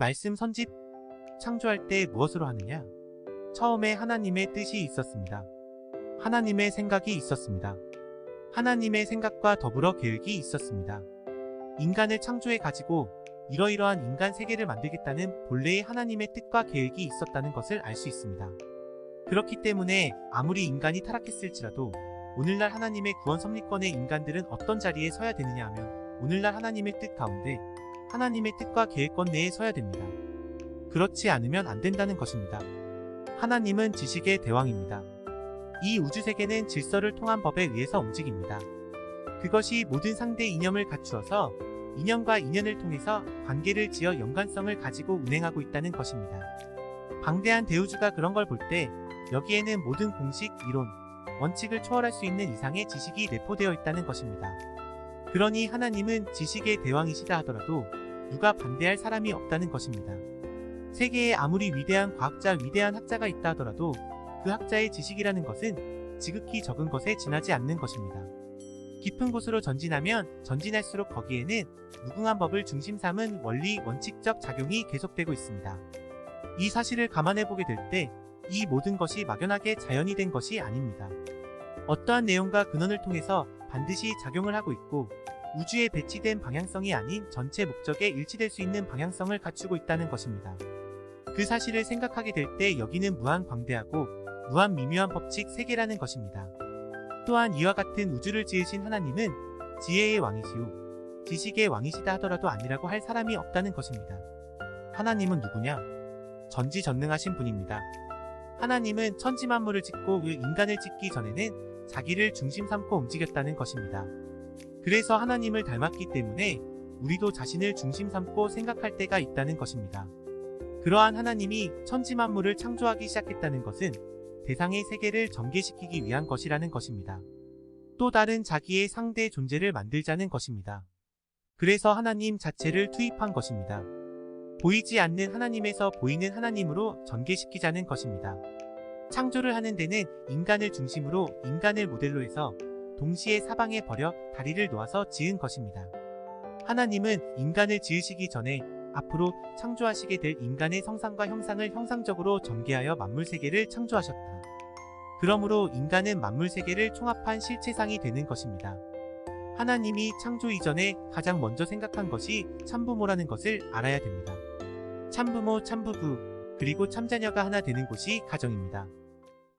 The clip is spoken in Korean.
말씀 선집 창조할 때 무엇으로 하느냐? 처음에 하나님의 뜻이 있었습니다. 하나님의 생각이 있었습니다. 하나님의 생각과 더불어 계획이 있었습니다. 인간을 창조해 가지고 이러이러한 인간 세계를 만들겠다는 본래의 하나님의 뜻과 계획이 있었다는 것을 알 수 있습니다. 그렇기 때문에 아무리 인간이 타락했을지라도 오늘날 하나님의 구원 섭리권의 인간들은 어떤 자리에 서야 되느냐 하면 오늘날 하나님의 뜻 가운데 하나님의 뜻과 계획권 내에 서야 됩니다. 그렇지 않으면 안 된다는 것입니다. 하나님은 지식의 대왕입니다. 이 우주세계는 질서를 통한 법에 의해서 움직입니다. 그것이 모든 상대 이념을 갖추어서 인연과 인연을 통해서 관계를 지어 연관성을 가지고 운행하고 있다는 것입니다. 방대한 대우주가 그런 걸 볼 때 여기에는 모든 공식, 이론, 원칙을 초월할 수 있는 이상의 지식이 내포되어 있다는 것입니다. 그러니 하나님은 지식의 대왕이시다 하더라도 누가 반대할 사람이 없다는 것입니다. 세계에 아무리 위대한 과학자, 위대한 학자가 있다 하더라도 그 학자의 지식이라는 것은 지극히 적은 것에 지나지 않는 것입니다. 깊은 곳으로 전진하면 전진할수록 거기에는 무궁한 법을 중심 삼은 원리, 원칙적 작용이 계속되고 있습니다. 이 사실을 감안해보게 될 때 이 모든 것이 막연하게 자연이 된 것이 아닙니다. 어떠한 내용과 근원을 통해서 반드시 작용을 하고 있고 우주에 배치된 방향성이 아닌 전체 목적에 일치될 수 있는 방향성을 갖추고 있다는 것입니다. 그 사실을 생각하게 될 때 여기는 무한 광대하고 무한 미묘한 법칙 세계라는 것입니다. 또한 이와 같은 우주를 지으신 하나님은 지혜의 왕이시오 지식의 왕이시다 하더라도 아니라고 할 사람이 없다는 것입니다. 하나님은 누구냐? 전지전능하신 분입니다. 하나님은 천지만물을 짓고 그 인간을 짓기 전에는 자기를 중심 삼고 움직였다는 것입니다. 그래서 하나님을 닮았기 때문에 우리도 자신을 중심 삼고 생각할 때가 있다는 것입니다. 그러한 하나님이 천지만물을 창조하기 시작했다는 것은 대상의 세계를 전개시키기 위한 것이라는 것입니다. 또 다른 자기의 상대 존재를 만들자는 것입니다. 그래서 하나님 자체를 투입한 것입니다. 보이지 않는 하나님에서 보이는 하나님으로 전개시키자는 것입니다. 창조를 하는 데는 인간을 중심으로 인간을 모델로 해서 동시에 사방에 버려 다리를 놓아서 지은 것입니다. 하나님은 인간을 지으시기 전에 앞으로 창조하시게 될 인간의 성상과 형상을 형상적으로 전개하여 만물세계를 창조하셨다. 그러므로 인간은 만물세계를 총합한 실체상이 되는 것입니다. 하나님이 창조 이전에 가장 먼저 생각한 것이 참부모라는 것을 알아야 됩니다. 참부모, 참부부, 그리고 참자녀가 하나 되는 곳이 가정입니다.